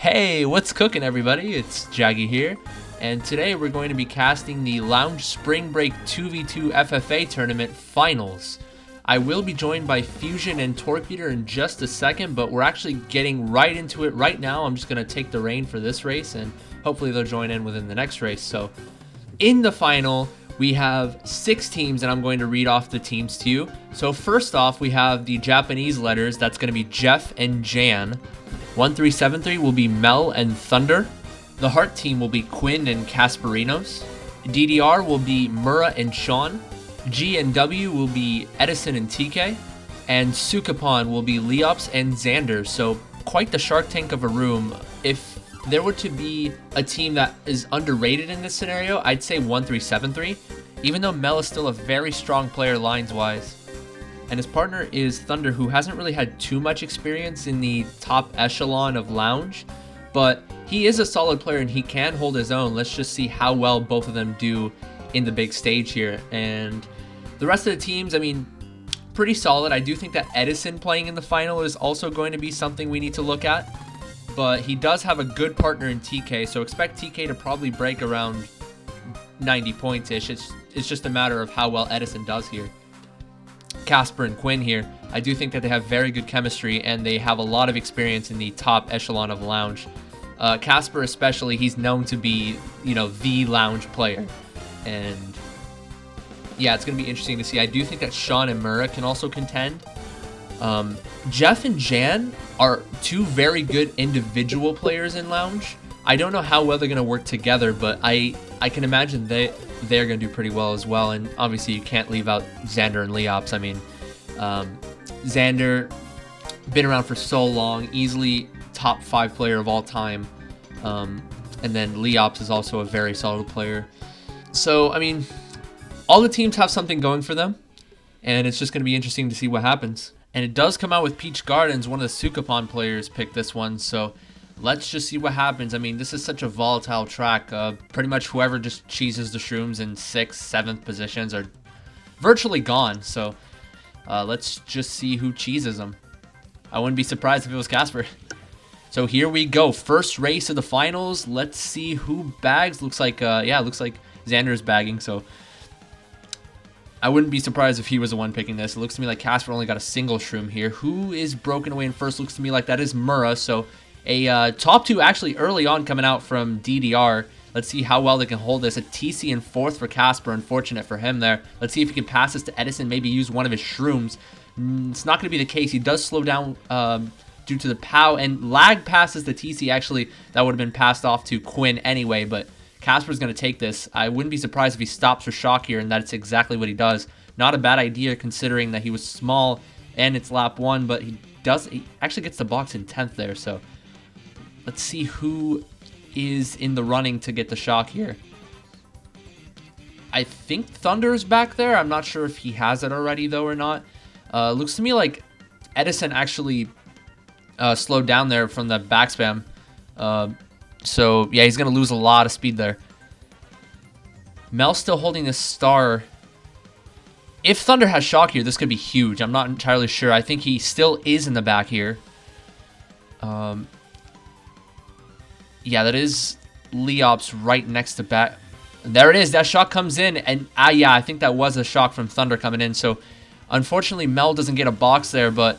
Hey, what's cooking, everybody? It's Jaggy here, and today we're going to be casting the Lounge Spring Break 2v2 FFA Tournament Finals. I will be joined by Fusion and Torpedo in just a second, but we're actually getting right into it right now. I'm just going to take the reign for this race, and hopefully they'll join in within the next race. So, in the final, we have 6 teams, and I'm going to read off the teams to you. So first off, we have the Japanese letters. That's going to be Jeff and Jan. 1373 will be Mel and Thunder. The Heart team will be Quinn and Casperinos. DDR will be Mura and Sean. G and W will be Edison and TK. And Sukapon will be Leops and Xander. So quite the Shark Tank of a room. If there were to be a team that is underrated in this scenario, I'd say 1373. Even though Mel is still a very strong player lines-wise. And his partner is Thunder, who hasn't really had too much experience in the top echelon of Lounge, but he is a solid player and he can hold his own. Let's just see how well both of them do in the big stage here. And the rest of the teams, I mean, pretty solid. I do think that Edison playing in the final is also going to be something we need to look at, but he does have a good partner in TK, so expect TK to probably break around 90 points-ish. It's just a matter of how well Edison does here. Casper and Quinn here, I do think that they have very good chemistry and they have a lot of experience in the top echelon of Lounge. Casper especially, he's known to be, the Lounge player. And yeah, it's going to be interesting to see. I do think that Sean and Mura can also contend. Jeff and Jan are 2 very good individual players in Lounge. I don't know how well they're going to work together, but I can imagine they're going to do pretty well as well. And obviously you can't leave out Xander and Leops. I mean, Xander, been around for so long, easily top 5 player of all time. And then Leops is also a very solid player. So, I mean, all the teams have something going for them. And it's just going to be interesting to see what happens. And it does come out with Peach Gardens. One of the Sukapon players picked this one. So let's just see what happens. I mean, this is such a volatile track. Pretty much whoever just cheeses the shrooms in 6th, 7th positions are virtually gone. So let's just see who cheeses them. I wouldn't be surprised if it was Casper. So here we go. First race of the finals. Let's see who bags. Looks like, looks like Xander's bagging. So I wouldn't be surprised if he was the one picking this. It looks to me like Casper only got a single shroom here. Who is broken away in first? Looks to me like that is Mura. So a top 2 actually early on coming out from DDR. Let's see how well they can hold this. A TC in 4th for Casper. Unfortunate for him there. Let's see if he can pass this to Edison. Maybe use one of his shrooms. It's not going to be the case. He does slow down due to the POW. And lag passes the TC. Actually, that would have been passed off to Quinn anyway. But Casper's going to take this. I wouldn't be surprised if he stops for shock here. And that's exactly what he does. Not a bad idea considering that he was small and it's lap 1. But he actually gets the box in 10th there. So let's see who is in the running to get the shock here. I think Thunder is back there. I'm not sure if he has it already, though, or not. Looks to me like Edison actually slowed down there from the backspam. So, yeah, he's going to lose a lot of speed there. Mel's still holding this star. If Thunder has shock here, this could be huge. I'm not entirely sure. I think he still is in the back here. Yeah, that is Leops right next to back. There it is. That shock comes in. And, yeah, I think that was a shock from Thunder coming in. So, unfortunately, Mel doesn't get a box there, but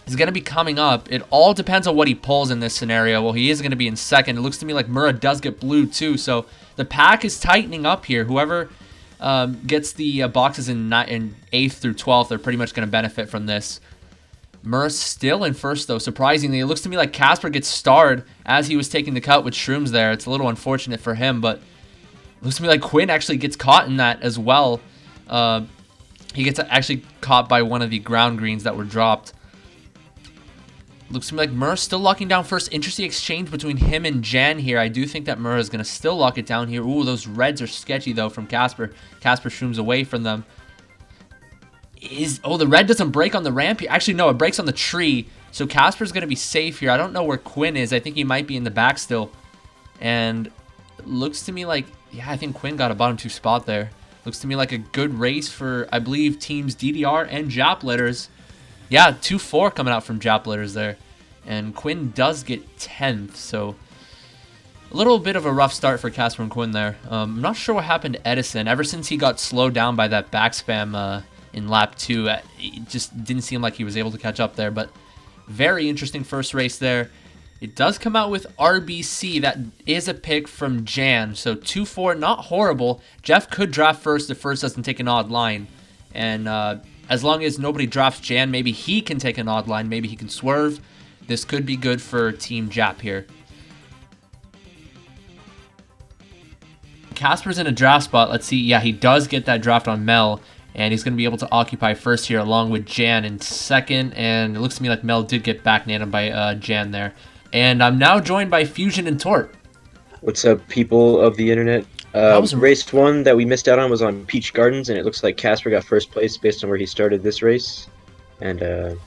he's going to be coming up. It all depends on what he pulls in this scenario. Well, he is going to be in 2nd. It looks to me like Mura does get blue, too. So, the pack is tightening up here. Whoever gets the boxes in 8th through 12th are pretty much going to benefit from this. Mura's still in first, though, surprisingly. It looks to me like Casper gets starred as he was taking the cut with shrooms there. It's a little unfortunate for him, but it looks to me like Quinn actually gets caught in that as well. He gets actually caught by one of the ground greens that were dropped. Looks to me like Mura's still locking down first. Interesting exchange between him and Jan here. I do think that Mura is going to still lock it down here. Ooh, those reds are sketchy, though, from Casper. Casper shrooms away from them. The red doesn't break on the ramp here. Actually, no, it breaks on the tree. So Casper's going to be safe here. I don't know where Quinn is. I think he might be in the back still. And it looks to me like, yeah, I think Quinn got a bottom 2 spot there. Looks to me like a good race for, I believe, teams DDR and Jap letters. Yeah, 2-4 coming out from Jap letters there. And Quinn does get 10th, so a little bit of a rough start for Casper and Quinn there. I'm not sure what happened to Edison. Ever since he got slowed down by that back spam in lap 2, it just didn't seem like he was able to catch up there. But very interesting first race there. It does come out with RBC. That is a pick from Jan. So 2-4, not horrible. Jeff could draft first if first doesn't take an odd line. And as long as nobody drafts Jan, maybe he can take an odd line. Maybe he can swerve. This could be good for Team Jap here. Casper's in a draft spot. Let's see. Yeah, he does get that draft on Mel. And he's going to be able to occupy first here along with Jan in second. And it looks to me like Mel did get back nanoed by Jan there. And I'm now joined by Fusion and Tort. What's up, people of the internet? Race 1 that we missed out on was on Peach Gardens, and it looks like Casper got first place based on where he started this race. And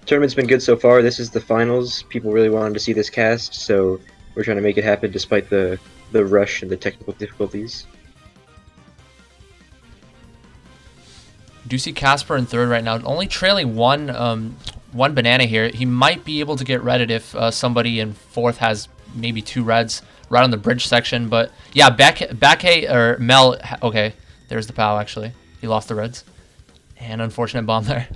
tournament's been good so far. This is the finals. People really wanted to see this cast, so we're trying to make it happen despite the rush and the technical difficulties. Do see Casper in third right now, only trailing one banana here. He might be able to get redded if somebody in fourth has maybe 2 reds right on the bridge section. But yeah, Backhay or Mel. Okay, there's the POW actually. He lost the reds. And unfortunate bomb there.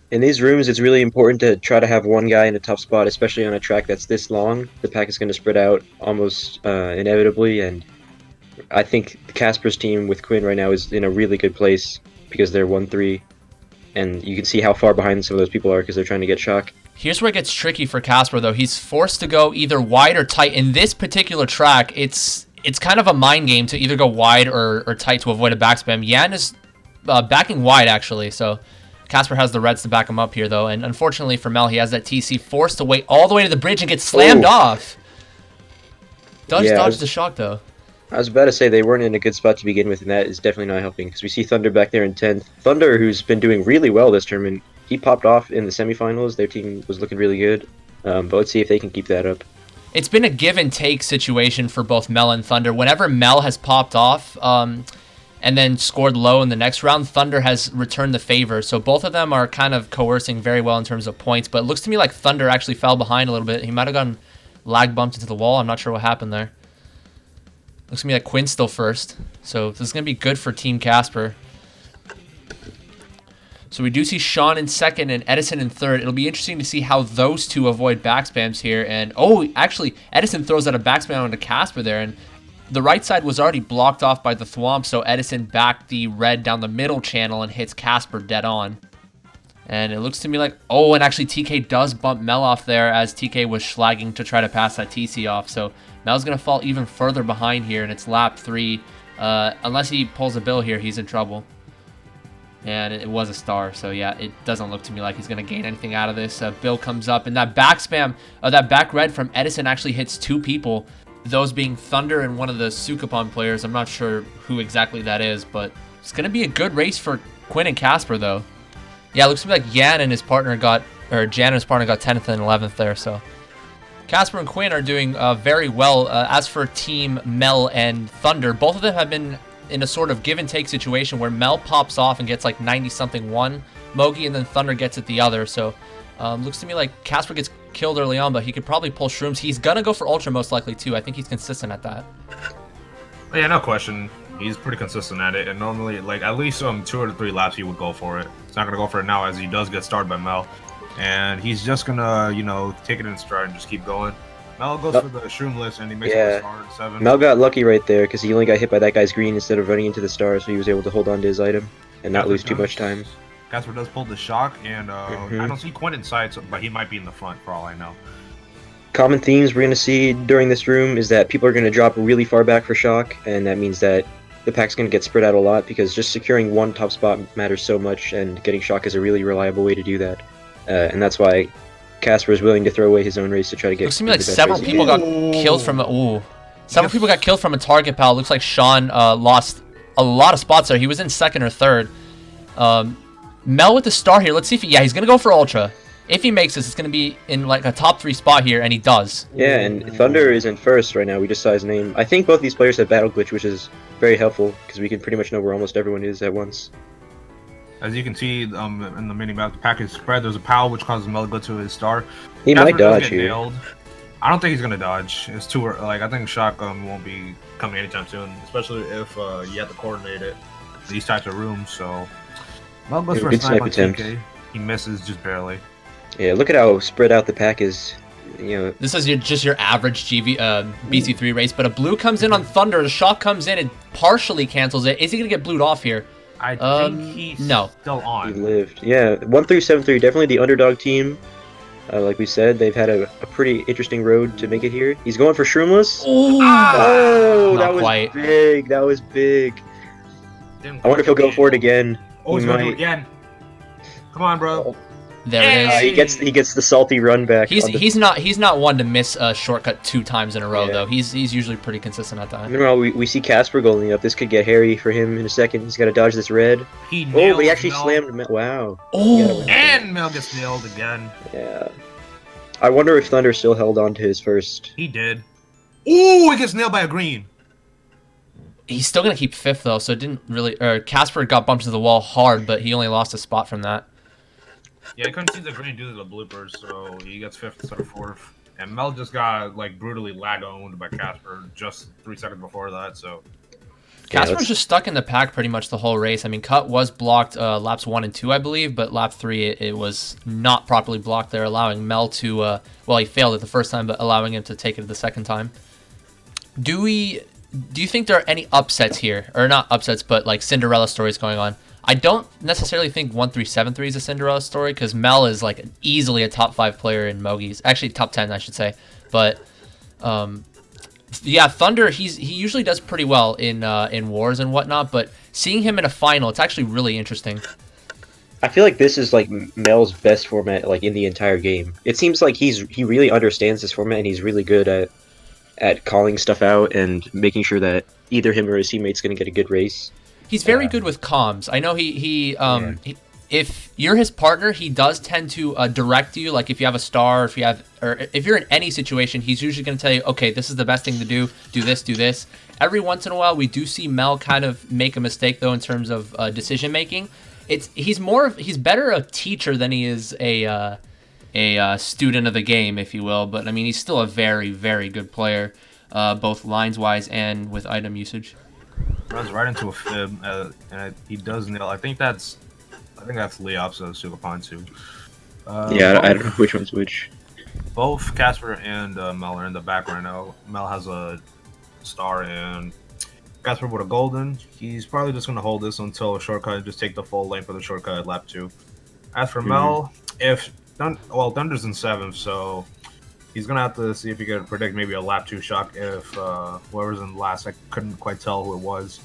In these rooms, it's really important to try to have one guy in a tough spot, especially on a track that's this long. The pack is going to spread out almost inevitably, and I think Casper's team with Quinn right now is in a really good place because they're 1-3, and you can see how far behind some of those people are because they're trying to get shock. Here's where it gets tricky for Casper, though. He's forced to go either wide or tight. In this particular track, it's kind of a mind game to either go wide or tight to avoid a backspam. Yan is backing wide, actually, so Casper has the reds to back him up here, though. And unfortunately for Mel, he has that TC forced to wait all the way to the bridge and get slammed off. Does dodge the shock, though. I was about to say they weren't in a good spot to begin with, and that is definitely not helping because we see Thunder back there in 10th. Thunder, who's been doing really well this tournament, he popped off in the semifinals. Their team was looking really good, but let's see if they can keep that up. It's been a give and take situation for both Mel and Thunder. Whenever Mel has popped off and then scored low in the next round, Thunder has returned the favor. So both of them are kind of coercing very well in terms of points, but it looks to me like Thunder actually fell behind a little bit. He might have gotten lag bumped into the wall. I'm not sure what happened there. Looks to me like Quinn's still first. So this is going to be good for Team Casper. So we do see Sean in second and Edison in third. It'll be interesting to see how those two avoid backspams here. And, oh, actually, Edison throws out a backspam onto Casper there. And the right side was already blocked off by the Thwomp, so Edison backed the red down the middle channel and hits Casper dead on. And it looks to me like, oh, and actually TK does bump Mel off there as TK was schlagging to try to pass that TC off. So Mel's going to fall even further behind here, and it's lap 3. Unless he pulls a bill here, he's in trouble. And it was a star, so yeah, it doesn't look to me like he's going to gain anything out of this. Bill comes up, and that back spam, that back red from Edison actually hits 2 people. Those being Thunder and one of the Sukapon players. I'm not sure who exactly that is, but it's going to be a good race for Quinn and Casper, though. Yeah, it looks to me like Jan and his partner got 10th and 11th there, so Casper and Quinn are doing very well. As for Team Mel and Thunder, both of them have been in a sort of give and take situation where Mel pops off and gets like 90-something one Mogi, and then Thunder gets it the other, so looks to me like Casper gets killed early on, but he could probably pull shrooms. He's gonna go for ultra most likely too. I think he's consistent at that. Yeah, no question. He's pretty consistent at it, and normally, like, at least 2 or 3 laps he would go for it. He's not gonna go for it now as he does get started by Mel, and he's just gonna, you know, take it in stride and just keep going. Mel goes for the shroom list, and he makes it a star at 7. Mel got lucky right there because he only got hit by that guy's green instead of running into the star, so he was able to hold on to his item and not lose too much time. Casper does pull the shock, and I don't see Quinn inside, but he might be in the front for all I know. Common themes we're going to see during this room is that people are going to drop really far back for shock, and that means that the pack's going to get spread out a lot because just securing one top spot matters so much, and getting shock is a really reliable way to do that. And that's why Casper is willing to throw away his own race to try to get. Looks to me like several people got killed from several people got killed from a target pal. Looks like Sean lost a lot of spots there. He was in second or third. Mel with the star here. Let's see if he's gonna go for ultra. If he makes this, it's gonna be in like a top 3 spot here, and he does. Yeah, and Thunder is in first right now. We just saw his name. I think both these players have battle glitch, which is very helpful because we can pretty much know where almost everyone is at once. As you can see in the mini map, the pack is spread. There's a POW which causes Mel to go to his star. He Casper might does dodge get here. nailed. I don't think he's gonna dodge. It's too like I think shotgun won't be coming anytime soon, especially if you have to coordinate it. These types of rooms. So Mel goes Yeah, for a good snipe snipe on attempt. TK. He misses just barely. Yeah, look at how spread out the pack is. You know, This is just your average BC3 race, but a blue comes in on Thunder. A shot comes in and partially cancels it. Is he gonna get blued off here? I think he's no. still he on. lived. Yeah, 1-3-7-3, definitely the underdog team. Like we said, they've had a pretty interesting road to make it here. He's going for Shroomless. Oh, Not that was quite. big. That was big. Didn't I wonder if he'll go for it again. Oh, he's He gonna do it might. again. Come on, bro. There it is. He gets the salty run back. He's not one to miss a shortcut 2 times in a row Yeah. though. He's usually pretty consistent at that. Meanwhile, we see Casper going up. This could get hairy for him in a second. He's got to dodge this red. He Oh, nailed but he actually Mel. slammed. Wow. Oh, And Mel gets nailed again. Yeah. I wonder if Thunder still held on to his first. He did. Ooh, he gets nailed by a green. he's still gonna keep 5th though, so it didn't really. Or Casper got bumped into the wall hard, but he only lost a spot from that. Yeah, he couldn't see the green due to the bloopers, so he gets 5th instead of 4th. And Mel just got like brutally lag-owned by Casper just 3 seconds before that. So Casper's just stuck in the pack pretty much the whole race. I mean, cut was blocked laps 1 and 2, I believe, but lap 3 it was not properly blocked there, allowing Mel to. Well, he failed it the first time, but allowing him to take it the second time. Do you think there are any upsets here, or not upsets, but like Cinderella stories going on? I don't necessarily think 1-3-7-3 is a Cinderella story because Mel is like easily a top 5 player in Mogies, actually top 10, I should say. But yeah, Thunder he usually does pretty well in wars and whatnot, but seeing him in a final, it's actually really interesting. I feel like this is like Mel's best format, like in the entire game. It seems like he really understands this format and he's really good at calling stuff out and making sure that either him or his teammate's going to get a good race. He's very good with comms. I know he if you're his partner, he does tend to direct you. Like if you have a star, or if you're in any situation, he's usually going to tell you, okay, this is the best thing to do. Do this, do this. Every once in a while, we do see Mel kind of make a mistake though in terms of decision making. He's better a teacher than he is a student of the game, if you will. But I mean, he's still a very, very good player, both lines wise and with item usage. runs right into a fib, and he does nail. I think that's Leops of Sugapan too. Yeah, I don't know which one's which. Both Casper and Mel are in the back right now. Mel has a star and Casper with a golden. He's probably just going to hold this until a shortcut and just take the full lane for the shortcut at lap 2. As for Mel, Thunder's in 7th, so he's going to have to see if he can predict maybe a lap 2 shock if whoever's in last. I couldn't quite tell who it was.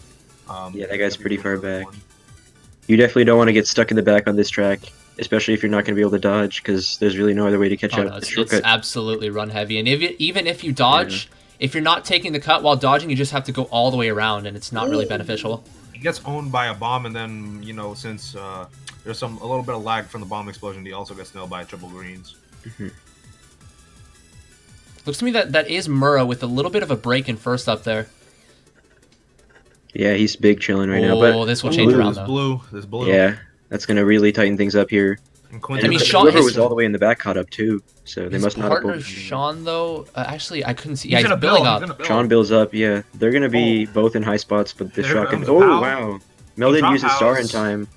Yeah, that guy's pretty far back. You definitely don't want to get stuck in the back on this track, especially if you're not going to be able to dodge, because there's really no other way to catch up. No, it's absolutely run heavy, and even if you dodge, if you're not taking the cut while dodging, you just have to go all the way around, and it's not really beneficial. He gets owned by a bomb, and then since there's a little bit of lag from the bomb explosion, he also gets nailed by triple greens. Looks to me that is Murrah with a little bit of a break in first up there. Yeah, he's big chilling right now. But this will change around This blue. Yeah, that's gonna really tighten things up here. I mean, Sean was all the way in the back caught up too, so they must not have partner Sean though. Actually, I couldn't see. He's Yeah, he's building up. Sean builds up. Yeah, they're gonna be both in high spots, but the shotgun. Oh wow, Mel didn't use his star in time.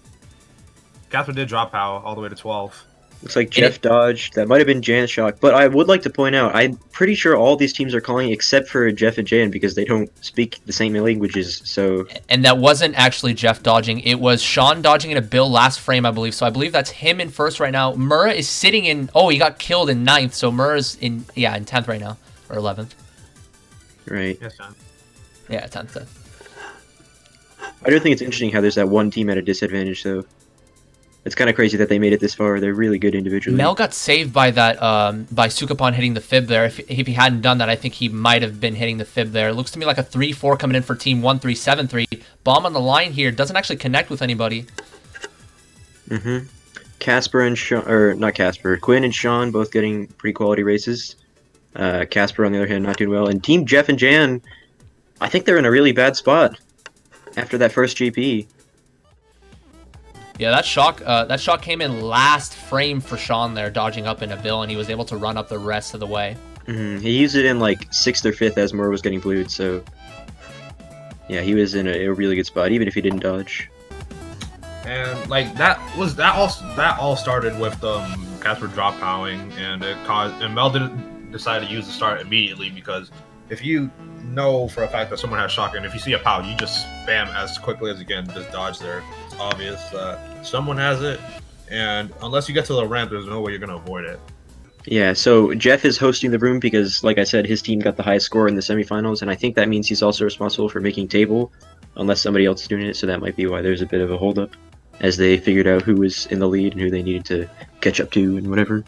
Casper did drop POW all the way to 12. Looks like Jeff dodged. That might have been Jan's shock, but I would like to point out, I'm pretty sure all these teams are calling except for Jeff and Jan because they don't speak the same languages. So. And that wasn't actually Jeff dodging. It was Sean dodging in a Bill last frame, I believe. So I believe that's him in first right now. Murrah is sitting in. Oh, he got killed in 9th. So Murrah's in 10th right now, or 11th. Right. Yes, John. Yeah, 10th. I do think it's interesting how there's that one team at a disadvantage, though. It's kind of crazy that they made it this far. They're really good individually. Mel got saved by that, by Sukapan hitting the fib there. If he hadn't done that, I think he might have been hitting the fib there. It looks to me like a 3-4 coming in for team 1-3-7-3. Bomb on the line here. Doesn't actually connect with anybody. Casper and Sean, or not Casper, Quinn and Sean both getting pretty quality races. Casper, on the other hand, not doing well. And team Jeff and Jan, I think they're in a really bad spot after that first GP. Yeah, that shot came in last frame for Sean there, dodging up into Bill, and he was able to run up the rest of the way. He used it in like 6th or 5th as Murr was getting blued, so yeah, he was in a really good spot, even if he didn't dodge. And like that all started with Casper drop powering, and Mel didn't decide to use the start immediately, because if you know for a fact that someone has shotgun, if you see a POW, you just spam as quickly as you can, just dodge there. It's obvious that someone has it, and unless you get to the ramp, there's no way you're gonna avoid it. Yeah, so Jeff is hosting the room because, like I said, his team got the highest score in the semifinals, and I think that means he's also responsible for making table, unless somebody else is doing it, so that might be why there's a bit of a holdup, as they figured out who was in the lead and who they needed to catch up to and whatever.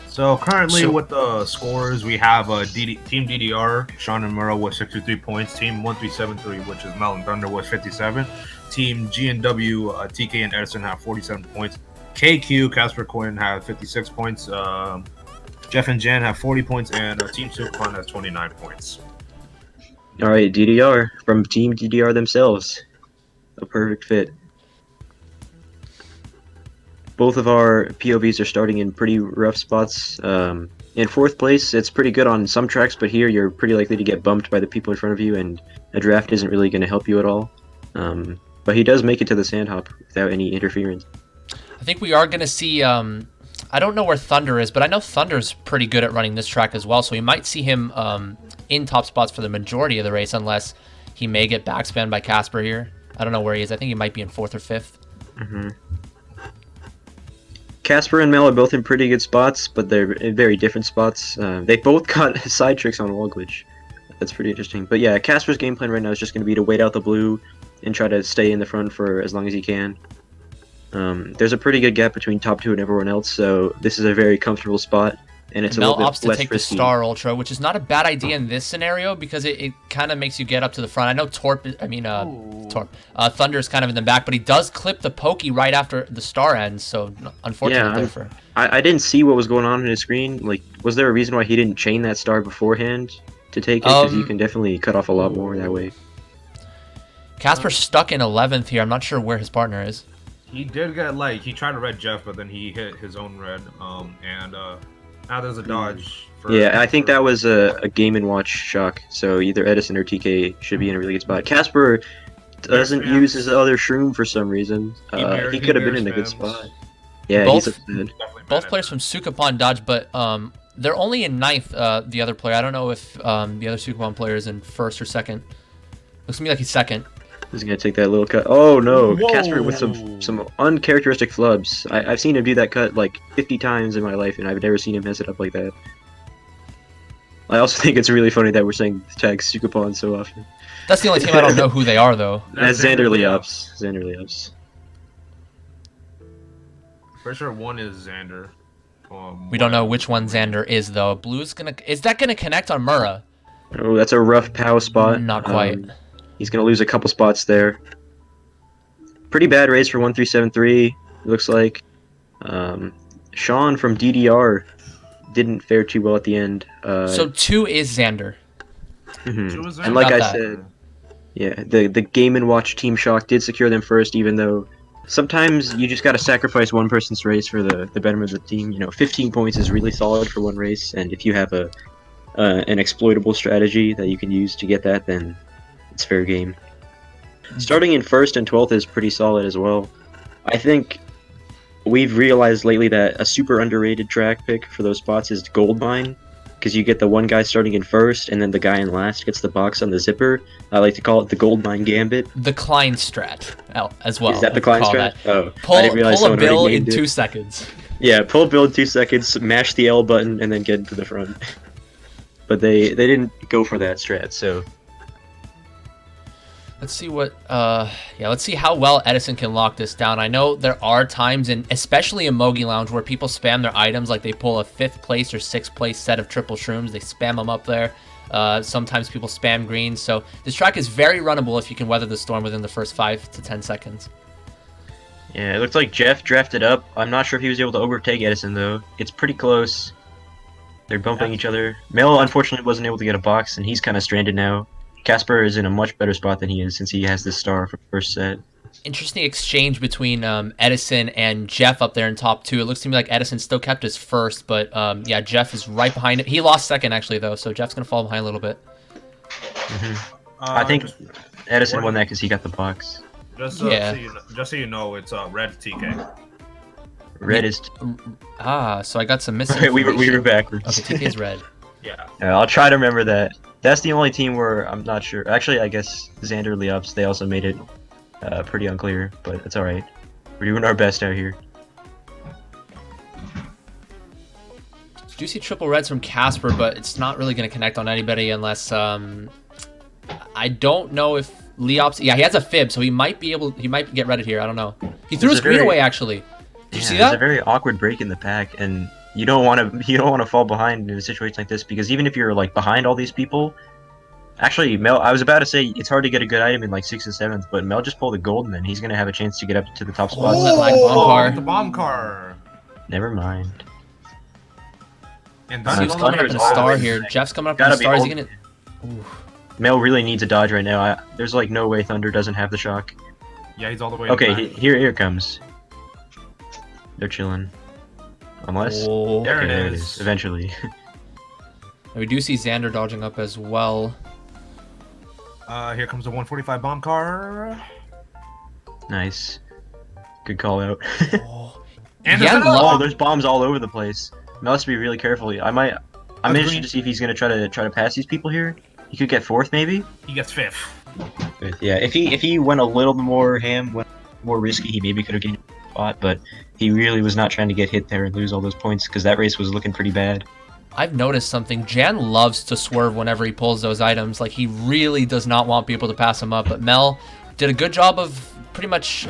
So currently with the scores, we have Team DDR, Sean and Murrow with 63 points, Team 1373, which is Mel and Thunder, with 57, Team G&W, TK and Edison have 47 points, KQ, Casper Quinn have 56 points, Jeff and Jan have 40 points, and Team Superfun has 29 points. All right, DDR from Team DDR themselves, a perfect fit. Both of our POVs are starting in pretty rough spots. In 4th place, it's pretty good on some tracks, but here you're pretty likely to get bumped by the people in front of you, and a draft isn't really going to help you at all. But he does make it to the sand hop without any interference. I think we are going to see... I don't know where Thunder is, but I know Thunder's pretty good at running this track as well, so we might see him in top spots for the majority of the race, unless he may get backspanned by Casper here. I don't know where he is. I think he might be in 4th or 5th. Casper and Mel are both in pretty good spots, but they're in very different spots. They both got side tricks on wall glitch. That's pretty interesting. But yeah, Casper's game plan right now is just going to be to wait out the blue and try to stay in the front for as long as he can. There's a pretty good gap between top 2 and everyone else, so this is a very comfortable spot, and it's a little bit less Mel opts to take risky. the Star Ultra, which is not a bad idea in this scenario, because it kind of makes you get up to the front. I know Thunder is kind of in the back, but he does clip the pokey right after the Star ends, so unfortunately for... I didn't see what was going on his screen. Like, was there a reason why he didn't chain that Star beforehand to take it? Because you can definitely cut off a lot more that way. Casper's stuck in 11th here. I'm not sure where his partner is. He did get, he tried to red Jeff, but then he hit his own red, and now there's a dodge. Yeah, I think that was a Game & Watch shock, so either Edison or TK should be in a really good spot. Casper doesn't use his other shroom for some reason. He could have been in a good spot. Yeah, he's upset. Both players from Sukapan dodge, but they're only in 9th, the other player. I don't know if the other Sukapan player is in 1st or 2nd. Looks to me like he's 2nd. He's gonna take that little cut. Oh no, Whoa. Casper with some uncharacteristic flubs. I've seen him do that cut like 50 times in my life, and I've never seen him mess it up like that. I also think it's really funny that we're saying tag Sukapan so often. That's the only team I don't know who they are, though. That's Xander Leops. Xander Leops. Pretty sure one is Xander. We don't know which one Xander is, though. Blue's gonna... Is that gonna connect on Murrah? Oh, that's a rough POW spot. Not quite. He's going to lose a couple spots there. Pretty bad race for 1373, it looks like. Sean from DDR didn't fare too well at the end. So 2 is Xander. And like I said, yeah, the Game & Watch Team Shock did secure them first, even though sometimes you just got to sacrifice one person's race for the betterment of the team. 15 points is really solid for one race, and if you have an exploitable strategy that you can use to get that, then it's fair game. Starting in 1st and 12th is pretty solid as well. I think we've realized lately that a super underrated track pick for those spots is Goldmine, because you get the one guy starting in 1st, and then the guy in last gets the box on the zipper. I like to call it the Goldmine Gambit. The Klein strat as well. Is that the Klein strat? Oh, I didn't realize pull a bill in 2 seconds. Yeah, pull a bill in 2 seconds, mash the L button, and then get into the front. But they didn't go for that strat, so... Let's see what, let's see how well Edison can lock this down. I know there are times, especially in Mogi Lounge, where people spam their items, like they pull a 5th place or 6th place set of triple shrooms. They spam them up there. Sometimes people spam greens. So this track is very runnable if you can weather the storm within the first 5 to 10 seconds. Yeah, it looks like Jeff drafted up. I'm not sure if he was able to overtake Edison, though. It's pretty close. They're bumping each other. Mel, unfortunately, wasn't able to get a box, and he's kind of stranded now. Casper is in a much better spot than he is since he has this star for the first set. interesting exchange between Edison and Jeff up there in top 2. It looks to me like Edison still kept his first, but yeah, Jeff is right behind it. He lost second, actually, though, so Jeff's going to fall behind a little bit. I think Edison won that because he got the box. Just so you know, it's red TK. Red is... so I got some missing. we were backwards. Okay, TK's red. Yeah. I'll try to remember that. That's the only team where I'm not sure. Actually, I guess Xander Leops, they also made it pretty unclear, but it's alright. We're doing our best out here. Do see triple reds from Casper, but it's not really going to connect on anybody unless... I don't know if Leops... Yeah, he has a fib, so he might be able... He might get redded here. I don't know. He threw his green away, actually. Did you see that? It's a very awkward break in the pack, and you don't want to fall behind in a situation like this, because even if you're like behind all these people, actually Mel, I was about to say it's hard to get a good item in like 6th and 7th, but Mel just pulled a golden, and he's gonna have a chance to get up to the top spot. The bomb car. Never mind. And He's coming up in a star here. Jeff's coming up in a star. Is he gonna? Ooh. Mel really needs a dodge right now. There's like no way Thunder doesn't have the shock. Yeah, he's all the way. Okay, here it comes. They're chilling. Unless... Oh. There it is. Eventually. We do see Xander dodging up as well. Here comes the 145 bomb car. Nice. Good call out. And there's bombs all over the place. Mel has to be really careful. I'm interested to see if he's gonna try to pass these people here. He could get 4th, maybe. He gets 5th. Yeah, if he went a little more more risky, he maybe could have gained a spot, but he really was not trying to get hit there and lose all those points, because that race was looking pretty bad. I've noticed something. Jan loves to swerve whenever he pulls those items. Like, he really does not want people to pass him up, but Mel did a good job of pretty much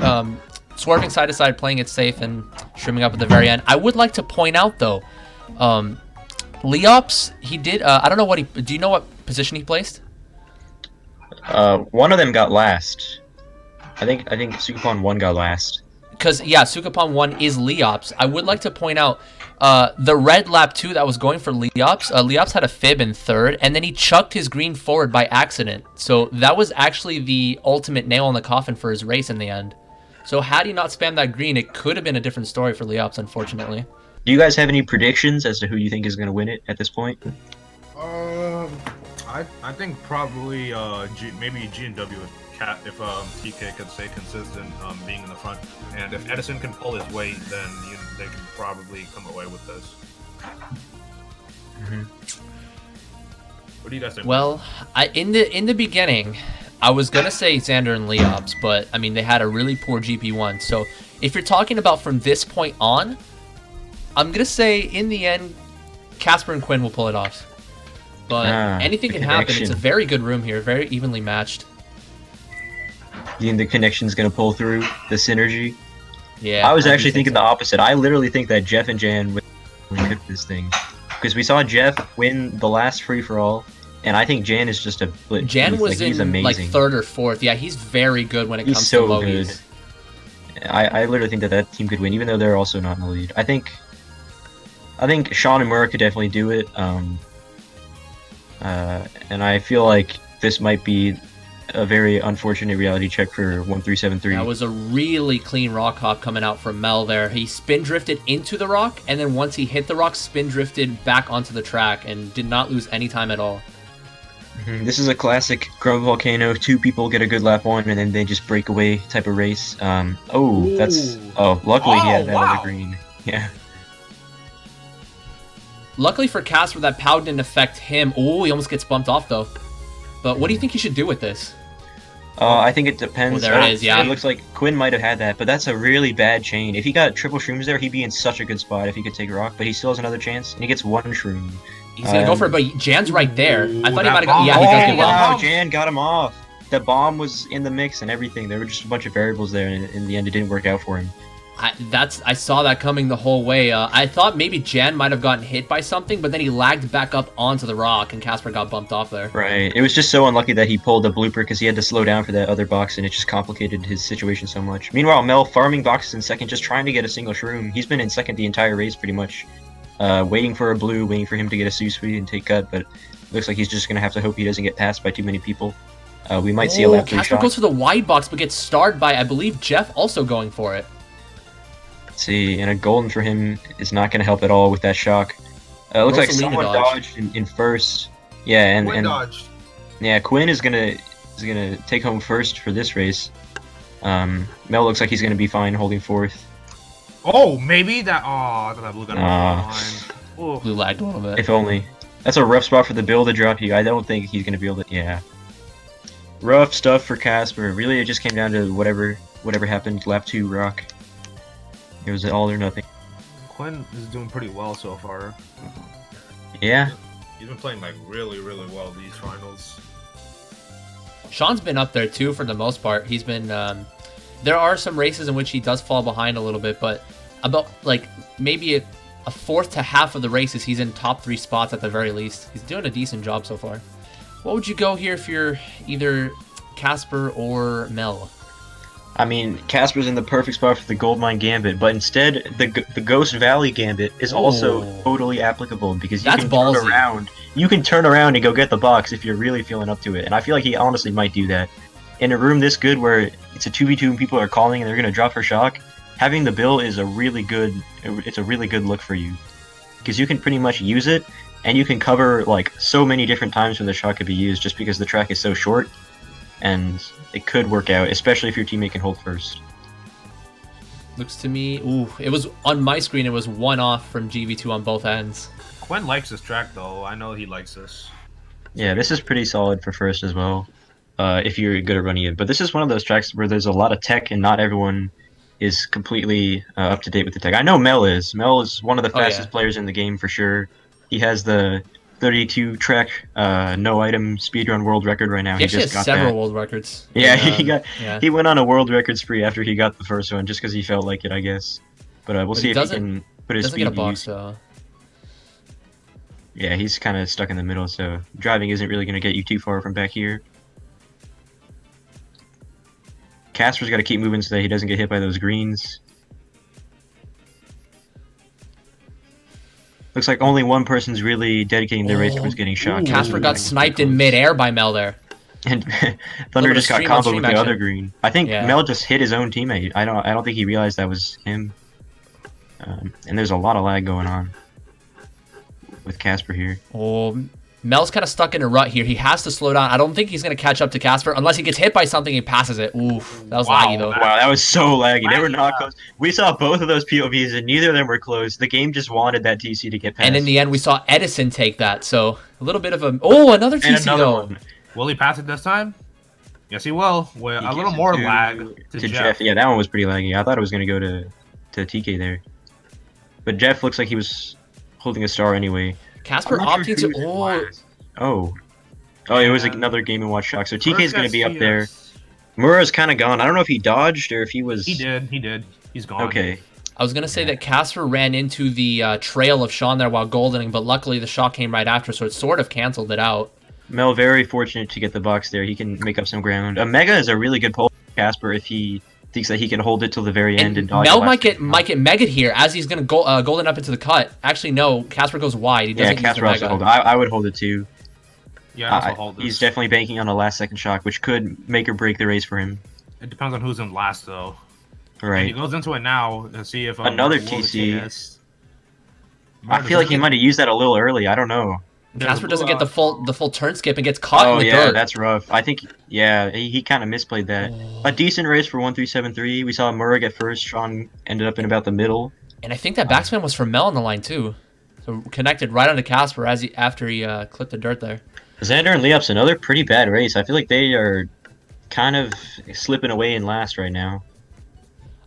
swerving side to side, playing it safe, and trimming up at the very end. I would like to point out, though, Leops, he did, I don't know what do you know what position he placed? One of them got last. I think Sukapon 1 got last. Because, yeah, Sukapon 1 is Leops. I would like to point out the red lap 2 that was going for Leops. Leops had a fib in 3rd, and then he chucked his green forward by accident. So that was actually the ultimate nail in the coffin for his race in the end. So had he not spammed that green, it could have been a different story for Leops, unfortunately. Do you guys have any predictions as to who you think is going to win it at this point? I think probably maybe G and W if TK could stay consistent being in the front, and if Edison can pull his weight, then they can probably come away with this. What do you guys think? Well, in the beginning, I was gonna say Xander and Leops, but I mean they had a really poor GP1. So if you're talking about from this point on, I'm gonna say in the end, Casper and Quinn will pull it off. But anything can happen. It's a very good room here, very evenly matched. You think the connection's gonna pull through the synergy? Yeah. I was actually thinking the opposite. I literally think that Jeff and Jan would cook this thing, because we saw Jeff win the last free for all, and I think Jan is just a. Jan was in like 3rd or 4th. Yeah, he's very good when it comes to lowies. I literally think that team could win, even though they're also not in the lead. I think Sean and Murray could definitely do it. And I feel like this might be a very unfortunate reality check for 1373. That was a really clean rock hop coming out from Mel there. He spin drifted into the rock, and then once he hit the rock, spin drifted back onto the track and did not lose any time at all. This is a classic Grumble Volcano. 2 people get a good lap 1, and then they just break away type of race. Luckily he had that other green. Yeah. Luckily for Casper, that POW didn't affect him. Oh, he almost gets bumped off, though. But what do you think he should do with this? I think it depends. Well, there it is, yeah. It looks like Quinn might have had that, but that's a really bad chain. If he got triple shrooms there, he'd be in such a good spot if he could take a rock, but he still has another chance, and he gets 1 shroom. He's gonna go for it, but Jan's right there. I thought he might have got... Yeah, he does get wow, Jan got him off. The bomb was in the mix and everything. There were just a bunch of variables there, and in the end, it didn't work out for him. I saw that coming the whole way. I thought maybe Jan might have gotten hit by something, but then he lagged back up onto the rock, and Casper got bumped off there. Right. It was just so unlucky that he pulled a blooper because he had to slow down for that other box, and it just complicated his situation so much. Meanwhile, Mel farming boxes in 2nd, just trying to get a single shroom. He's been in 2nd the entire race, pretty much. Waiting for a blue, waiting for him to get a Susui and take cut, but looks like he's just going to have to hope he doesn't get passed by too many people. We might see a lap 3 Casper shock. goes for the wide box, but gets starred by, I believe, Jeff also going for it. Let's see, and a golden for him is not going to help at all with that shock. Looks like Rosalina someone dodged in first. Yeah, Quinn dodged. Yeah, Quinn is gonna take home first for this race. Mel looks like he's gonna be fine holding fourth. Oh, maybe that. Oh, I thought that blue gun was behind. Blue lagged a little bit. If only. That's a rough spot for the Bill to drop you. I don't think he's gonna be able to. Yeah. Rough stuff for Casper. Really, it just came down to whatever happened. Lap 2 rock. It was all or nothing. Quinn is doing pretty well so far. Yeah. He's been playing like really, really well these finals. Sean's been up there too for the most part. He's been. There are some races in which he does fall behind a little bit, but about like maybe a fourth to half of the races he's in top 3 spots at the very least. He's doing a decent job so far. What would you go here if you're either Casper or Mel? I mean, Casper's in the perfect spot for the Goldmine Gambit, but instead, the Ghost Valley Gambit is also totally applicable because you can turn around. You can turn around and go get the box if you're really feeling up to it, and I feel like he honestly might do that. In a room this good where it's a 2v2 and people are calling and they're going to drop for shock, having the Bill is a really good look for you because you can pretty much use it, and you can cover like so many different times when the shot could be used just because the track is so short. And it could work out, especially if your teammate can hold first. Looks to me, it was on my screen. It was 1 off from GV2 on both ends. Quinn likes this track though. I know he likes this. Yeah, this is pretty solid for first as well, if you're good at running it. But this is one of those tracks where there's a lot of tech, and not everyone is completely up to date with the tech. I know Mel is. Mel is one of the fastest players in the game for sure. He has the 32 track no item speedrun world record right now. He actually has several world records. Yeah, he went on a world record spree after he got the first one just because he felt like it, I guess. But we'll see if he can put his speed to use. Yeah, he's kind of stuck in the middle, so driving isn't really going to get you too far from back here. Casper's got to keep moving so that he doesn't get hit by those greens. Looks like only one person's really dedicating their race towards getting shot. Casper got sniped in midair by Mel there. And Thunder just got comboed with the other green. I think Mel just hit his own teammate. I don't think he realized that was him. And there's a lot of lag going on with Casper here. Mel's kind of stuck in a rut here. He has to slow down. I don't think he's going to catch up to Casper unless he gets hit by something and passes it. Oof, that was laggy though. Wow, that was so laggy. They were not close. We saw both of those POVs and neither of them were close. The game just wanted that TC to get past. And in the end, we saw Edison take that. So a little bit of a... another TC though. One. Will he pass it this time? Yes, he will. With a little more lag to Jeff. Yeah, that one was pretty laggy. I thought it was going to go to TK there. But Jeff looks like he was holding a star anyway. Casper opting to... it was another Game & Watch shock. So TK's going to be up there. Mura's kind of gone. I don't know if he dodged or if he was... He did. He's gone. Okay. I was going to say that Casper ran into the trail of Sean there while goldening, but luckily the shot came right after, so it sort of canceled it out. Mel, very fortunate to get the box there. He can make up some ground. Mega is a really good pull for Casper if he thinks that he can hold it till the very end and dodge. Mel might get Mega here as he's going to go golden up into the cut. Actually, no. Casper goes wide. He doesn't Casper also hold it. I would hold it too. Yeah, I also hold this. He's definitely banking on a last-second shock, which could make or break the race for him. It depends on who's in last, though. Right. And he goes into it now and see if another TC. I feel like he might have used that a little early. I don't know. Casper doesn't get the full turn skip and gets caught in the dirt. Oh, yeah, that's rough. I think, he kind of misplayed that. A decent race for 1373. We saw Murray get first. Sean ended up in about the middle. And I think that backspin was from Mel on the line, too. So connected right onto Casper after he clipped the dirt there. Xander and Leop's another pretty bad race. I feel like they are kind of slipping away in last right now.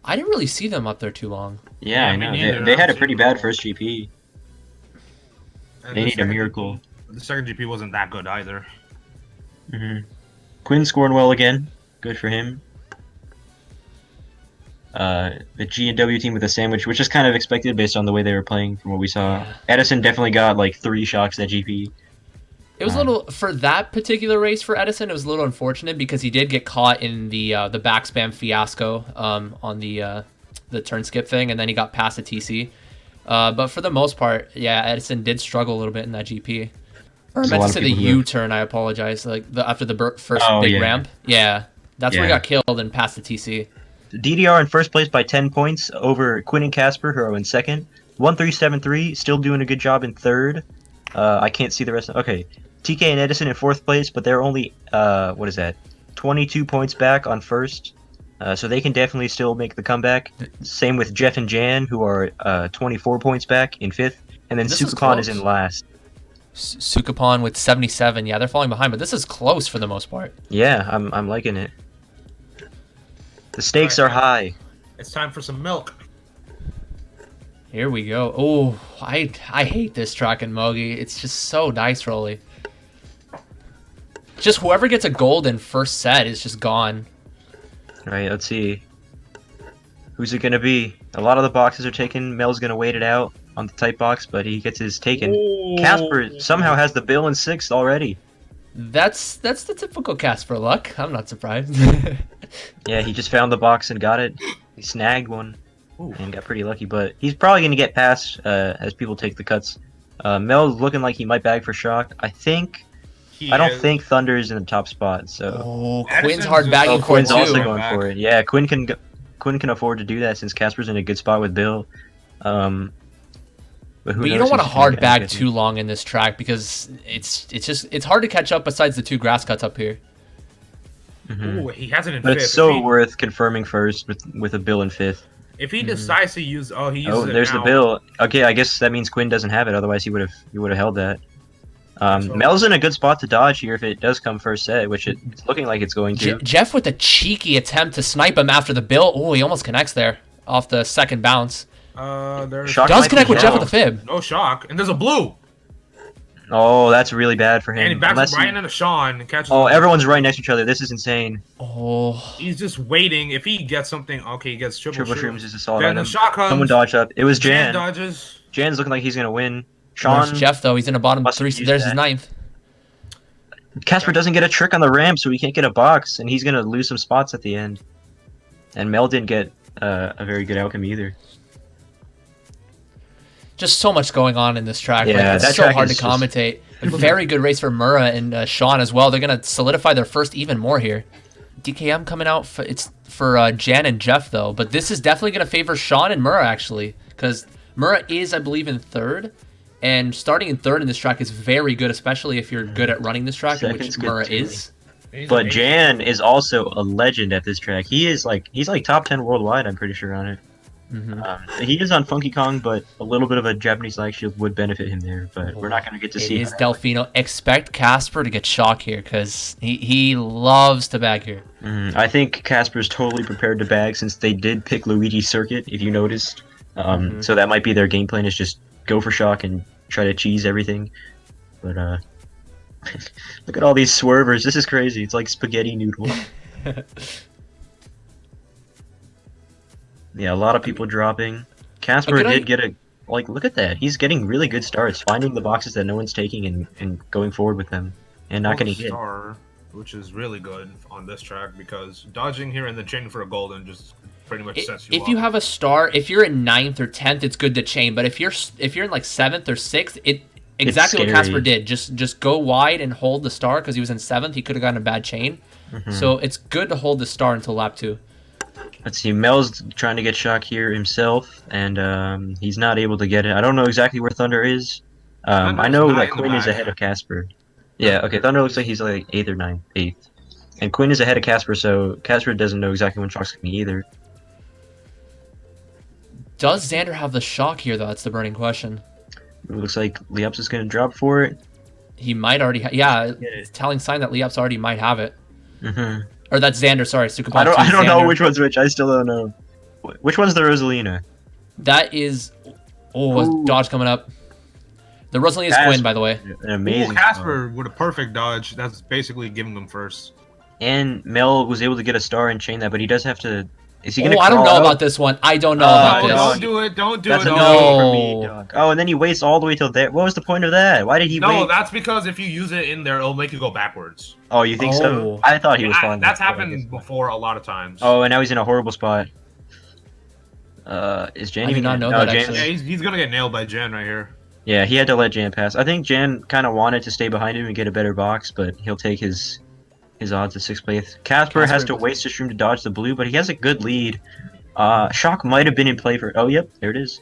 I didn't really see them up there too long. Yeah, I know. They had a pretty bad first GP. They need a miracle. The second GP wasn't that good either. Quinn scoring well again. Good for him. The G and W team with a sandwich, which is kind of expected based on the way they were playing from what we saw. Yeah. Edison definitely got like 3 shocks that GP. It was a little, for that particular race for Edison, it was a little unfortunate because he did get caught in the back spam fiasco on the turn skip thing, and then he got past the TC. But for the most part, yeah, Edison did struggle a little bit in that GP. Or I meant to say the U-turn, I apologize. Like, after the first big ramp. Yeah. That's where he got killed and passed the TC. DDR in first place by 10 points over Quinn and Casper, who are in second. 1373, still doing a good job in third. I can't see the rest. Okay. TK and Edison in fourth place, but they're only, 22 points back on first. So they can definitely still make the comeback. Same with Jeff and Jan, who are 24 points back in fifth. And then Sukapon is in last. Sukapon with 77. Yeah, they're falling behind, but this is close for the most part. Yeah, I'm liking it. The stakes are high. It's time for some milk. Here we go. Oh, I hate this track in Mogi. It's just so dice rolly. Just whoever gets a gold in first set is just gone. All right, let's see. Who's it gonna be? A lot of the boxes are taken. Mel's gonna wait it out on the tight box, but he gets his taken. Ooh. Casper somehow has the bill in sixth already. That's the typical Casper luck. I'm not surprised. Yeah, he just found the box and got it. He snagged one. Ooh. And got pretty lucky, but he's probably gonna get past as people take the cuts. Mel's looking like he might bag for shock. I don't think Thunder is in the top spot. So Quinn's hard bagging for it Quinn's too. also going for it. Yeah, Quinn can afford to do that since Casper's in a good spot with Bill. But you don't want to hard bag too long in this track because it's hard to catch up besides the two grass cuts up here. Mm-hmm. Ooh, he has it in but fifth. It's so worth confirming first with a Bill in fifth. If he decides to use, there's the Bill. Okay, I guess that means Quinn doesn't have it. Otherwise, he would have held that. Mel's in a good spot to dodge here if it does come first set, which it's looking like it's going to. Jeff with a cheeky attempt to snipe him after the Bill. Oh, he almost connects there off the second bounce. Does connect with Jeff with the fib. No shock, and there's a blue. Oh, that's really bad for him. And he backs right into Sean and catches. Oh, everyone's right next to each other. This is insane. Oh, he's just waiting. If he gets something, okay, he gets triple shrooms. Is a solid then the shot comes. Someone dodged up. It was Jan. Dodges. Jan's looking like he's gonna win. Sean. Where's Jeff though? He's in the bottom three. There's his ninth. Casper doesn't get a trick on the ramp, so he can't get a box, and he's gonna lose some spots at the end. And Mel didn't get a very good outcome either. Just so much going on in this track. Yeah, like, it's so hard to commentate. A very good race for Murrah and Sean as well. They're going to solidify their first even more here. DKM coming out for Jan and Jeff, though. But this is definitely going to favor Sean and Murrah, actually. Because Murrah is, I believe, in third. And starting in third in this track is very good, especially if you're good at running this track, which Murrah is. But Jan is also a legend at this track. He's like top 10 worldwide, I'm pretty sure, on it. Mm-hmm. He is on Funky Kong, but a little bit of a Japanese lag shield would benefit him there. But we're not going to get to see. It is Delfino. Expect Casper to get shock here because he loves to bag here. I think Casper's totally prepared to bag since they did pick Luigi's circuit, if you noticed. So that might be their game plan, is just go for shock and try to cheese everything. But look at all these swervers. This is crazy. It's like spaghetti noodle. Yeah, a lot of people dropping. Casper did get look at that. He's getting really good starts, finding the boxes that no one's taking and going forward with them, and not getting hit. Which is really good on this track because dodging here and then chaining for a golden just pretty much sets you up. If you have a star, if you're in 9th or 10th, it's good to chain. But if you're in like 7th or 6th, exactly what Casper did. Just go wide and hold the star because he was in 7th. He could have gotten a bad chain. So it's good to hold the star until lap 2. Let's see, Mel's trying to get shock here himself, and he's not able to get it. I don't know exactly where Thunder is. I know that Quinn is ahead of Casper. Yeah, okay, Thunder looks like he's like 8th or 9th. 8th. And Quinn is ahead of Casper, so Casper doesn't know exactly when shock's going to be either. Does Xander have the shock here, though? That's the burning question. It looks like Leops is going to drop for it. He might already it's telling sign that Leops already might have it. Or that's Xander, sorry. I don't know which one's which. I still don't know. Which one's the Rosalina? That is... dodge coming up. The Rosalina is Quinn, by the way. An amazing Casper with a perfect dodge. That's basically giving them first. And Mel was able to get a star and chain that, but he does have to... Is he gonna I don't know about this one. I don't know about this. Don't do it. Don't do it. That's a no for me, dog. Oh, and then he waits all the way till there. What was the point of that? Why did he wait? No, that's because if you use it in there, it'll make you go backwards. Oh, you think so? I thought he was fine. That's happened before a lot of times. Oh, and now he's in a horrible spot. Is Jan even not know that, Jan, actually. Yeah, he's gonna get nailed by Jan right here. Yeah, he had to let Jan pass. I think Jan kind of wanted to stay behind him and get a better box, but he'll take his odds at 6th place. Casper has to waste his room to dodge the blue, but he has a good lead. Shock might have been in play for... Oh, yep, there it is.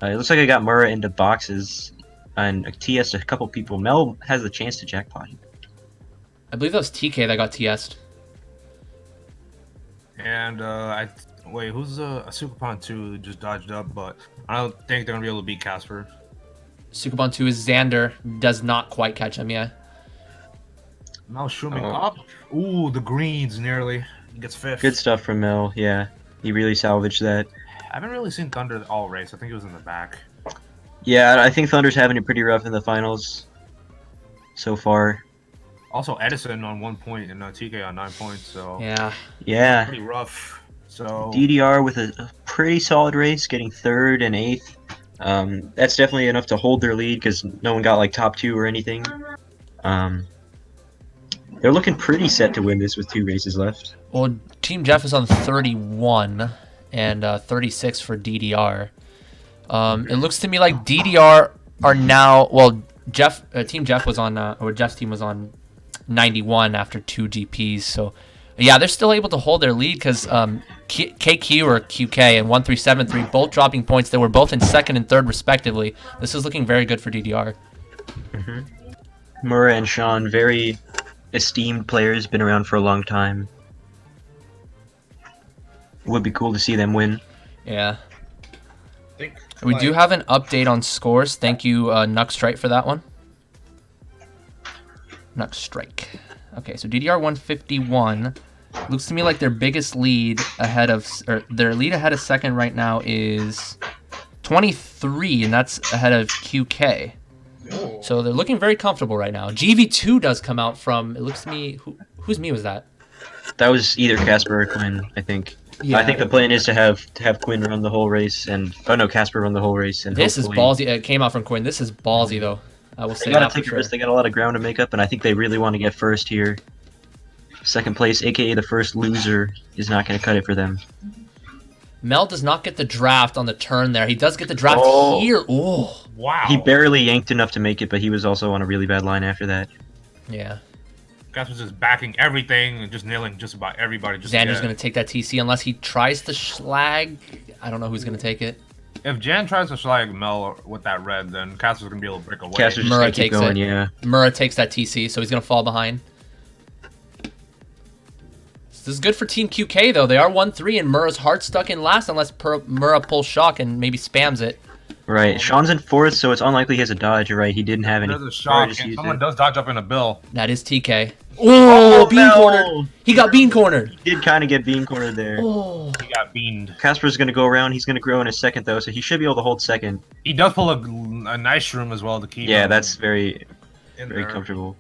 It looks like I got Murrah into boxes and TS'd a couple people. Mel has the chance to jackpot. I believe that was TK that got TS'd. And wait, who's a Superpon 2 just dodged up? But I don't think they're gonna be able to beat Casper. Superbon 2 is Xander. Does not quite catch him, yeah. Now shooting up. Ooh, the greens nearly. He gets 5th. Good stuff from Mel, yeah. He really salvaged that. I haven't really seen Thunder all race. I think he was in the back. Yeah, I think Thunder's having it pretty rough in the finals so far. Also, Edison on 1 point and TK on 9 points. So yeah, pretty rough. So DDR with a pretty solid race, getting 3rd and 8th. That's definitely enough to hold their lead because no one got like top 2 or anything. They're looking pretty set to win this with 2 races left. Well, Team Jeff is on 31 and 36 for DDR. It looks to me like DDR are now... Well, Team Jeff was on... or Jeff's team was on 91 after 2 GPs. So, yeah, they're still able to hold their lead because KQ or QK and 1373 both dropping points. They were both in 2nd and 3rd respectively. This is looking very good for DDR. Murrah and Sean, very esteemed players, been around for a long time. Would be cool to see them win. Yeah. We do have an update on scores. Thank you, Nuckstrike, for that one. Nuckstrike. Okay, so DDR 151. Looks to me like their biggest lead ahead of... Or their lead ahead of 2nd right now is 23, and that's ahead of QK. So they're looking very comfortable right now. GV2 does come out from... It looks to me... Whose me was that? That was either Casper or Quinn, I think. Yeah. I think the plan is to have Quinn run the whole race and Casper run the whole race. And this is ballsy. It came out from Quinn. This is ballsy though. I will say that for sure. They got a lot of ground to make up, and I think they really want to get 1st here. 2nd place, aka the first loser, is not going to cut it for them. Mel does not get the draft on the turn there. He does get the draft here. Oh, wow! He barely yanked enough to make it, but he was also on a really bad line after that. Yeah. Casper's just backing everything and just nailing just about everybody. Xander's going to take that TC unless he tries to schlag. I don't know who's going to take it. If Jan tries to schlag Mel with that red, then Casper's going to be able to break away. Casper's just Murrah takes going, it. Yeah. Murrah takes that TC, so he's going to fall behind. This is good for Team QK, though. They are 1-3, and Murrah's hard stuck in last unless Murrah pulls shock and maybe spams it. Right. Sean's in 4th, so it's unlikely he has a dodge. You're right. He didn't have any. There's a shock, and someone does dodge up in a bill. That is TK. Oh, bean cornered. He got bean cornered. He did kind of get bean cornered there. Oh. He got beaned. Casper's going to go around. He's going to grow in his 2nd, though, so he should be able to hold 2nd. He does pull a nice room as well to keep. Yeah, that's very there. comfortable.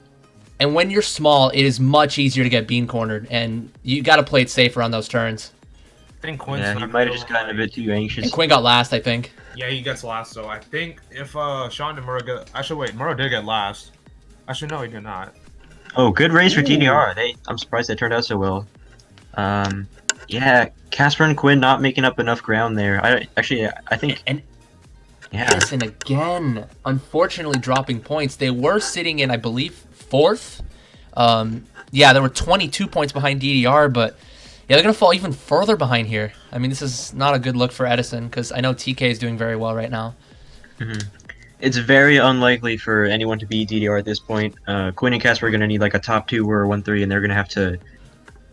And when you're small, it is much easier to get bean cornered, and you got to play it safer on those turns. I think Quinn's he might have just gotten a bit too anxious. And Quinn got last, I think. Yeah, he gets last, so I think if Sean and Murrah get... Actually, wait, Murrah did get last. Actually, no, he did not. Oh, good race for DDR. I'm surprised they turned out so well. Yeah, Casper and Quinn not making up enough ground there. I think... And yeah. Edison again, unfortunately dropping points. They were sitting in, I believe, 4th. Yeah, there were 22 points behind DDR, but... Yeah, they're going to fall even further behind here. I mean, this is not a good look for Edison, because I know TK is doing very well right now. It's very unlikely for anyone to beat DDR at this point. Quinn and Casper are going to need like a top 2 or 1-3, and they're going to have to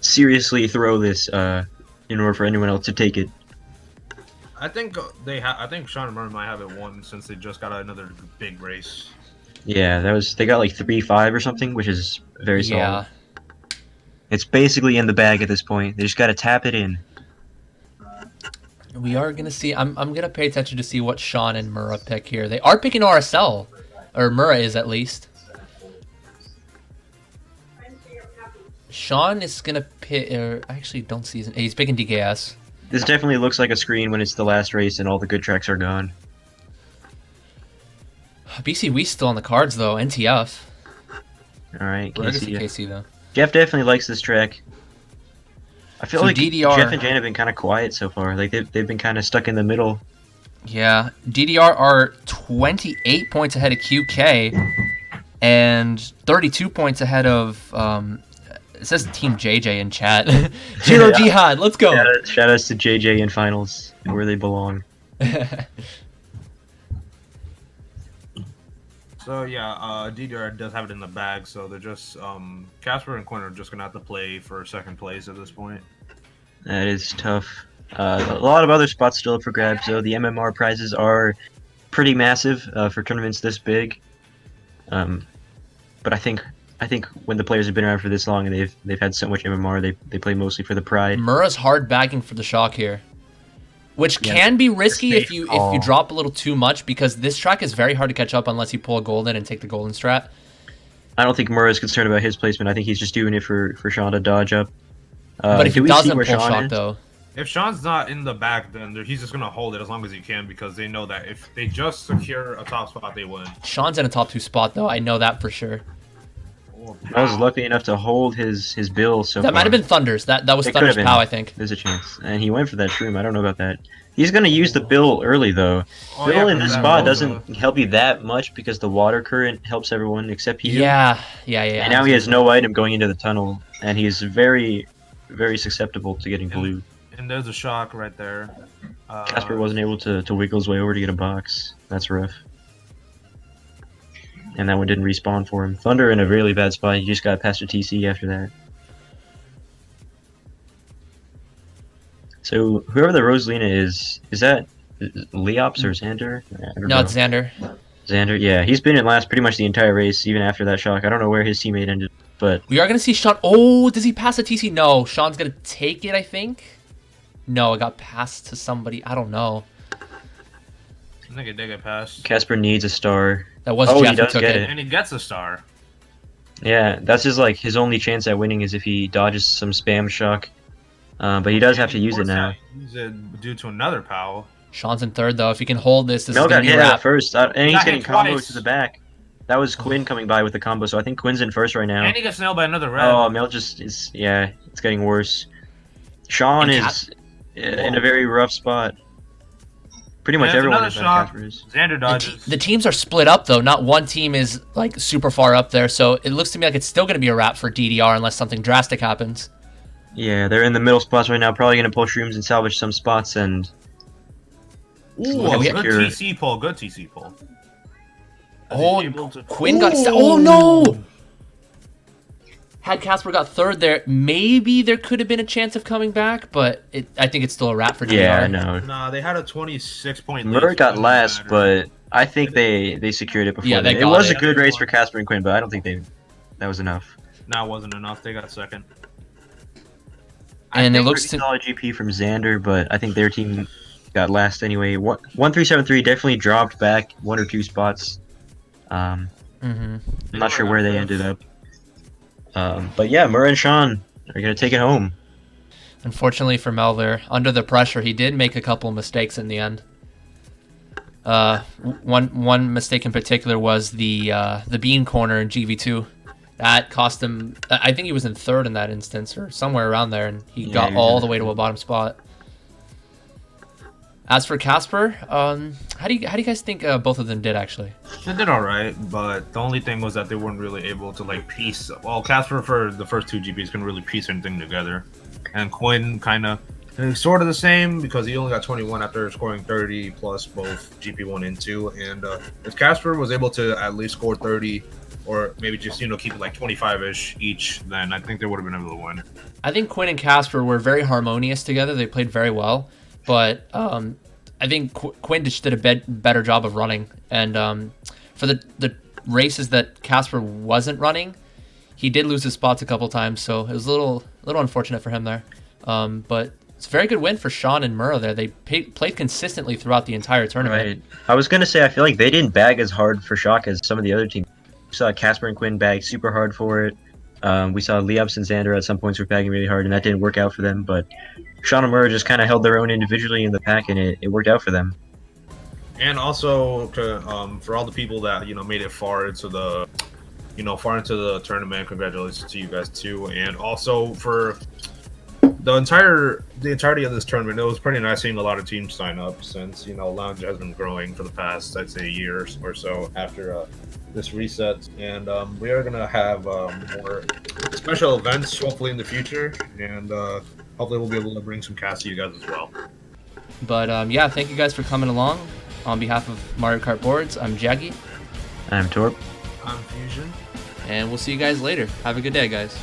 seriously throw this in order for anyone else to take it. I think I think Sean and Murrah might have it won since they just got another big race. Yeah, they got like 3-5 or something, which is very solid. Yeah. It's basically in the bag at this point. They just got to tap it in. We are going to see... I'm going to pay attention to see what Sean and Murrah pick here. They are picking RSL. Or Murrah is, at least. Sean is going to pick... I actually don't see his... He's picking DKS. This definitely looks like a screen when it's the last race and all the good tracks are gone. BC Wee's still on the cards, though. NTF. Alright, KC, though. Jeff definitely likes this track. I feel like DDR... Jeff and Jan have been kind of quiet so far. Like they've been kind of stuck in the middle. Yeah, DDR are 28 points ahead of QK and 32 points ahead of, it says Team JJ in chat. Jiro Jihad, let's go. Shout outs to JJ in finals, where they belong. So yeah, DDR does have it in the bag, so they're just Casper and Quinn are just gonna have to play for second place at this point. That is tough. A lot of other spots still up for grabs, though. The MMR prizes are pretty massive for tournaments this big. But I think when the players have been around for this long and they've had so much MMR, they play mostly for the pride. Mura's hard bagging for the shock here, which can be risky if you drop a little too much, because this track is very hard to catch up unless you pull a golden and take the golden strat. I don't think Mura is concerned about his placement. I think he's just doing it for Sean to dodge up. But if he doesn't pull shock, though. If Sean's not in the back, then he's just going to hold it as long as he can, because they know that if they just secure a top spot, they win. Sean's in a top 2 spot, though. I know that for sure. I was lucky enough to hold his bill so That might have been Thunder's. That was Thunder's POW, I think. There's a chance. And he went for that shroom. I don't know about that. He's going to use the bill early, though. Bill in this spot doesn't help you that much because the water current helps everyone except he. Yeah. And now he has no item going into the tunnel, and he's very, very susceptible to getting blue. And there's a shock right there. Casper wasn't able to wiggle his way over to get a box. That's rough. And that one didn't respawn for him. Thunder in a really bad spot. He just got past a TC after that. So whoever the Rosalina is that Leops or Xander? I don't know. It's Xander. Xander, yeah. He's been in last pretty much the entire race, even after that shock. I don't know where his teammate ended, but... We are going to see Sean... Oh, does he pass a TC? No. Sean's going to take it, I think. No, it got passed to somebody. I don't know. I think it did get passed. Casper needs a star. That was Jeff who took it. And he gets a star. Yeah, that's just like his only chance at winning is if he dodges some spam shock. But he does have to use it now. Use it due to another POW. Sean's in third, though. If he can hold this, Mel got hit at first. And he's getting combos twice to the back. That was Quinn coming by with the combo, so I think Quinn's in first right now. And he gets nailed by another red. Oh, Mel just is... Yeah, it's getting worse. Sean is in a very rough spot. Pretty much everyone is. Xander dodges. The teams are split up, though. Not one team is like super far up there, so it looks to me like it's still going to be a wrap for DDR unless something drastic happens. Yeah, they're in the middle spots right now, probably going to pull shrooms and salvage some spots and... Ooh, good TC pull, good TC pull. Oh, Quinn got... Oh, no! Had Casper got third there, maybe there could have been a chance of coming back, but I think it's still a wrap for DDR. Yeah, no. Nah, they had a 26-point lead. Murray got last, but I think they secured it before. Yeah, it was a good race for Casper and Quinn, but I don't think that was enough. No, it wasn't enough. They got second. And it looks to solid GP from Xander, but I think their team got last anyway. 1373 definitely dropped back 1 or 2 spots. I'm not sure where they ended up. But yeah, Murray and Sean are going to take it home. Unfortunately for Mel there, under the pressure, he did make a couple of mistakes in the end. One mistake in particular was the bean corner in GV2. That cost him, I think he was in third in that instance, or somewhere around there, and he got all the way to a bottom spot. As for Casper, how do you guys think both of them did, actually? They did all right, but the only thing was that they weren't really able to like piece. Well, Casper for the first 2 GPs can really piece anything together, and Quinn kind of sort of the same because he only got 21 after scoring 30 plus both GP1 and 2. And if Casper was able to at least score 30, or maybe just keep it like 25-ish each, then I think they would have been able to win. I think Quinn and Casper were very harmonious together. They played very well. But I think Quinn just did a better job of running. And for the races that Casper wasn't running, he did lose his spots a couple times. So it was a little unfortunate for him there. But it's a very good win for Sean and Murrow there. They played consistently throughout the entire tournament. Right. I was going to say, I feel like they didn't bag as hard for shock as some of the other teams. We saw Casper and Quinn bag super hard for it. We saw Leops and Xander at some points were bagging really hard, and that didn't work out for them. But Sean and Murray just kind of held their own individually in the pack, and it worked out for them. And also for all the people that made it far into the tournament, congratulations to you guys too. And also for the entirety of this tournament, it was pretty nice seeing a lot of teams sign up since Lounge has been growing for the past, I'd say, a year or so after this reset, and we are gonna have more special events hopefully in the future, and hopefully we'll be able to bring some casts to you guys as well. But yeah, thank you guys for coming along. On behalf of Mario Kart Boards, I'm Jaggy. I'm Torp. I'm Fusion. And we'll see you guys later. Have a good day, guys.